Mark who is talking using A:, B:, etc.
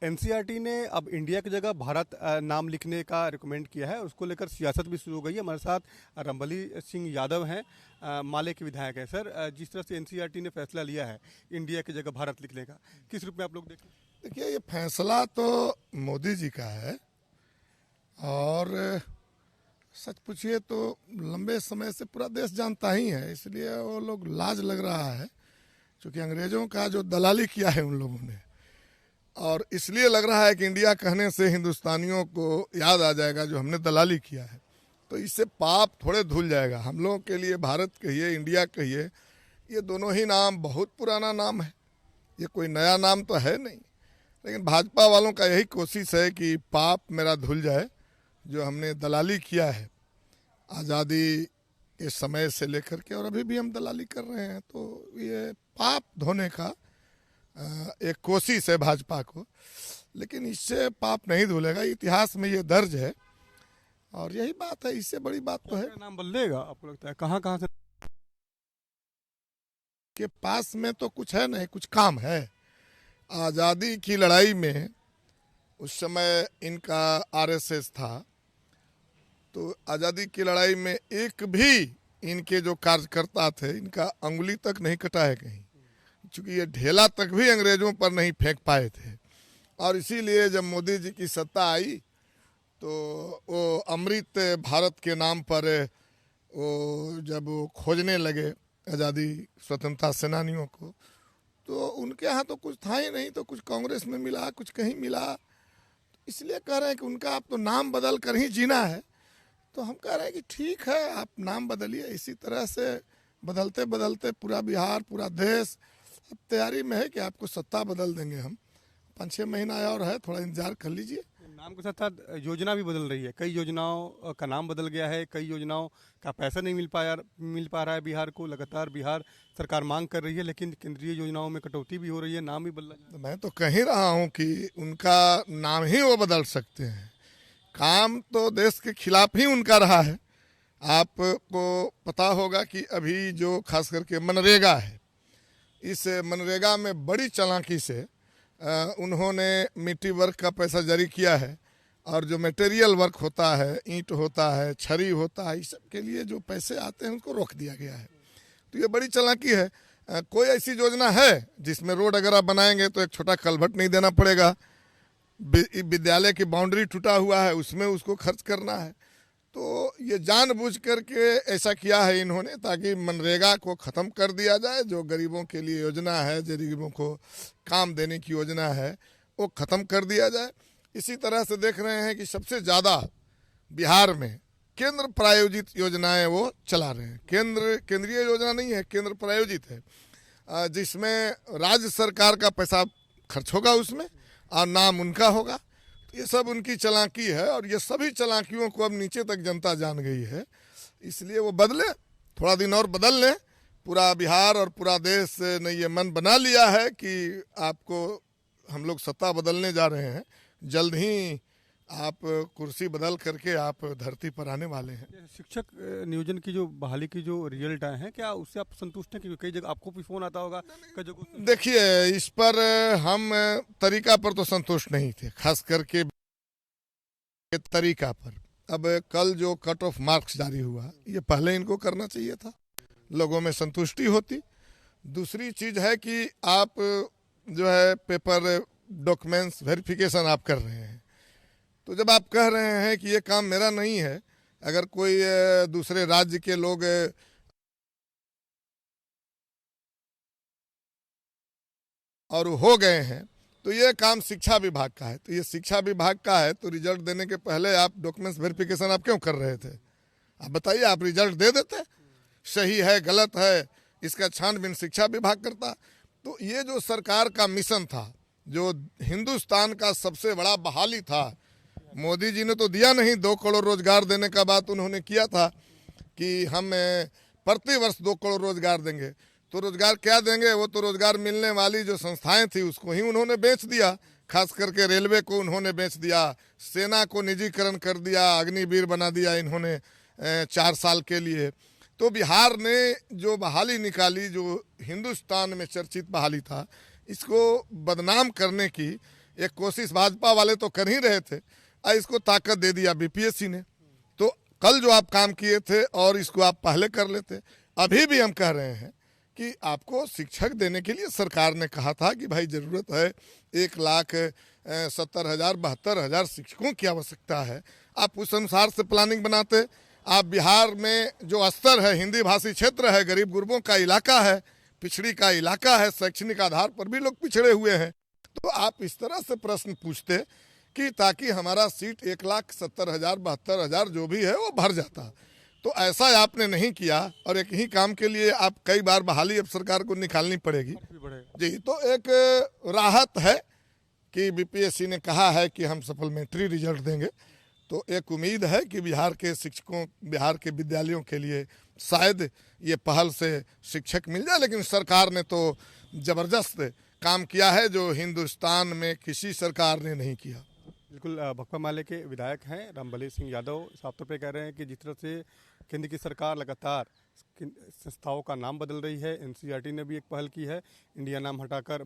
A: NCERT ने अब India की जगह भारत नाम लिखने का रिकमेंड किया है। उसको लेकर सियासत भी शुरू हो गई है। हमारे साथ रंबली सिंह यादव हैं, माले के विधायक हैं। सर, जिस तरह से एनसीईआरटी ने फैसला लिया है इंडिया की जगह भारत लिखने का, किस रूप में आप लोग देखें?
B: देखिए, ये फैसला तो मोदी जी का है और सच पूछिए तो लंबे समय से पूरा देश जानता ही है, इसलिए वो लोग लाज लग रहा है क्योंकि अंग्रेजों का जो दलाली किया है उन लोगों ने, और इसलिए लग रहा है कि इंडिया कहने से हिंदुस्तानियों को याद आ जाएगा जो हमने दलाली किया है, तो इससे पाप थोड़े धुल जाएगा। हम लोगों के लिए भारत कहिए, इंडिया कहिए, ये दोनों ही नाम बहुत पुराना नाम है, ये कोई नया नाम तो है नहीं। लेकिन भाजपा वालों का यही कोशिश है कि पाप मेरा धुल जाए, जो हमने दलाली किया है आज़ादी के समय से लेकर के, और अभी भी हम दलाली कर रहे हैं, तो ये पाप धोने का एक कोशिश है भाजपा को। लेकिन इससे पाप नहीं धुलेगा, इतिहास में ये दर्ज है और यही बात है, इससे बड़ी बात तो है।
A: नाम बदलेगा आपको लगता है? कहाँ कहाँ से
B: के पास में तो कुछ है नहीं, कुछ काम है। आज़ादी की लड़ाई में उस समय इनका आरएसएस था, तो आज़ादी की लड़ाई में एक भी इनके जो कार्यकर्ता थे, इनका अंगुली तक नहीं कटा है कहीं, क्योंकि ये ढेला तक भी अंग्रेजों पर नहीं फेंक पाए थे। और इसीलिए जब मोदी जी की सत्ता आई तो वो अमृत भारत के नाम पर वो जब वो खोजने लगे आज़ादी स्वतंत्रता सेनानियों को, तो उनके यहाँ तो कुछ था ही नहीं, तो कुछ कांग्रेस में मिला, कुछ कहीं मिला। इसलिए कह रहे हैं कि उनका आप तो नाम बदल कर ही जीना है, तो हम कह रहे हैं कि ठीक है, आप नाम बदलिए। इसी तरह से बदलते बदलते पूरा बिहार, पूरा देश अब तैयारी में है कि आपको सत्ता बदल देंगे हम। 5-6 महीना और है, थोड़ा इंतजार कर लीजिए।
A: नाम के साथ साथ योजना भी बदल रही है। कई योजनाओं का नाम बदल गया है, कई योजनाओं का पैसा नहीं मिल पा रहा है बिहार को। लगातार बिहार सरकार मांग कर रही है, लेकिन केंद्रीय योजनाओं में कटौती भी हो रही है, नाम भी बदल रहा है।
B: तो मैं तो कह ही रहा हूँ कि उनका नाम ही वो बदल सकते हैं, काम तो देश के खिलाफ ही उनका रहा है। आपको पता होगा कि अभी जो खास करके मनरेगा है, इस मनरेगा में बड़ी चालाकी से उन्होंने मिट्टी वर्क का पैसा जारी किया है, और जो मटेरियल वर्क होता है, ईंट होता है, छरी होता है, इस सब के लिए जो पैसे आते हैं उनको रोक दिया गया है। तो ये बड़ी चालाकी है। कोई ऐसी योजना है जिसमें रोड अगर आप बनाएंगे तो एक छोटा कलभट नहीं देना पड़ेगा, विद्यालय की बाउंड्री टूटा हुआ है उसमें उसको खर्च करना है। तो ये जानबूझ करके ऐसा किया है इन्होंने ताकि मनरेगा को ख़त्म कर दिया जाए। जो गरीबों के लिए योजना है, जो गरीबों को काम देने की योजना है, वो ख़त्म कर दिया जाए। इसी तरह से देख रहे हैं कि सबसे ज़्यादा बिहार में केंद्र प्रायोजित योजनाएं वो चला रहे हैं। केंद्रीय योजना नहीं है, केंद्र प्रायोजित है, जिसमें राज्य सरकार का पैसा खर्च होगा उसमें और नाम उनका होगा। ये सब उनकी चालाकी है, और ये सभी चालाकियों को अब नीचे तक जनता जान गई है। इसलिए वो बदले, थोड़ा दिन और बदल लें। पूरा बिहार और पूरा देश ने ये मन बना लिया है कि आपको हम लोग सत्ता बदलने जा रहे हैं। जल्द ही आप कुर्सी बदल करके आप धरती पर आने वाले हैं।
A: शिक्षक नियोजन की जो बहाली की जो रिजल्ट आए हैं, क्या उससे आप संतुष्ट हैं? क्योंकि कई जगह आपको भी फोन आता होगा, कई जगह।
B: देखिए, इस पर हम तरीका पर तो संतुष्ट नहीं थे, खास करके तरीका पर। अब कल जो कट ऑफ मार्क्स जारी हुआ, ये पहले इनको करना चाहिए था, लोगों में संतुष्टि होती। दूसरी चीज है कि आप जो है पेपर डॉक्यूमेंट्स वेरिफिकेशन आप कर रहे हैं, तो जब आप कह रहे हैं कि ये काम मेरा नहीं है, अगर कोई दूसरे राज्य के लोग और हो गए हैं, तो ये काम शिक्षा विभाग का है। तो ये शिक्षा विभाग का है, तो रिजल्ट देने के पहले आप डॉक्यूमेंट्स वेरिफिकेशन आप क्यों कर रहे थे? आप बताइए, आप रिजल्ट दे देते, सही है गलत है इसका छानबीन शिक्षा विभाग करता। तो ये जो सरकार का मिशन था, जो हिंदुस्तान का सबसे बड़ा बहाली था, मोदी जी ने तो दिया नहीं। 2 करोड़ रोजगार देने का बात उन्होंने किया था कि हम प्रति वर्ष 2 करोड़ रोजगार देंगे। तो रोजगार क्या देंगे? वो तो रोजगार मिलने वाली जो संस्थाएं थी उसको ही उन्होंने बेच दिया। खास करके रेलवे को उन्होंने बेच दिया, सेना को निजीकरण कर दिया, अग्निवीर बना दिया इन्होंने 4 साल के लिए। तो बिहार ने जो बहाली निकाली, जो हिंदुस्तान में चर्चित बहाली था, इसको बदनाम करने की एक कोशिश भाजपा वाले तो कर ही रहे थे, इसको ताकत दे दिया बीपीएससी ने। तो कल जो आप काम किए थे और इसको आप पहले कर लेते। अभी भी हम कह रहे हैं कि आपको शिक्षक देने के लिए सरकार ने कहा था कि भाई ज़रूरत है 1,70,000-72,000 शिक्षकों की आवश्यकता है। आप उस अनुसार से प्लानिंग बनाते। आप बिहार में जो स्तर है, हिंदी भाषी क्षेत्र है, गरीब गुरबों का इलाका है, पिछड़ी का इलाका है, शैक्षणिक आधार पर भी लोग पिछड़े हुए हैं। तो आप इस तरह से प्रश्न पूछते कि ताकि हमारा सीट 1,70,000-72,000 जो भी है वो भर जाता। तो ऐसा आपने नहीं किया और एक ही काम के लिए आप कई बार बहाली अब सरकार को निकालनी पड़ेगी जी। तो एक राहत है कि बीपीएससी ने कहा है कि हम सप्लीमेंट्री रिजल्ट देंगे। तो एक उम्मीद है कि बिहार के शिक्षकों, बिहार के विद्यालयों के लिए शायद ये पहल से शिक्षक मिल जाए। लेकिन सरकार ने तो ज़बरदस्त काम किया है जो हिंदुस्तान में किसी सरकार ने नहीं किया।
A: बिल्कुल, भकपा माले के विधायक हैं रामबली सिंह यादव साफ तौर पे कह रहे हैं कि जिस तरह से केंद्र की सरकार लगातार संस्थाओं का नाम बदल रही है, एनसीईआरटी ने भी एक पहल की है, इंडिया नाम हटाकर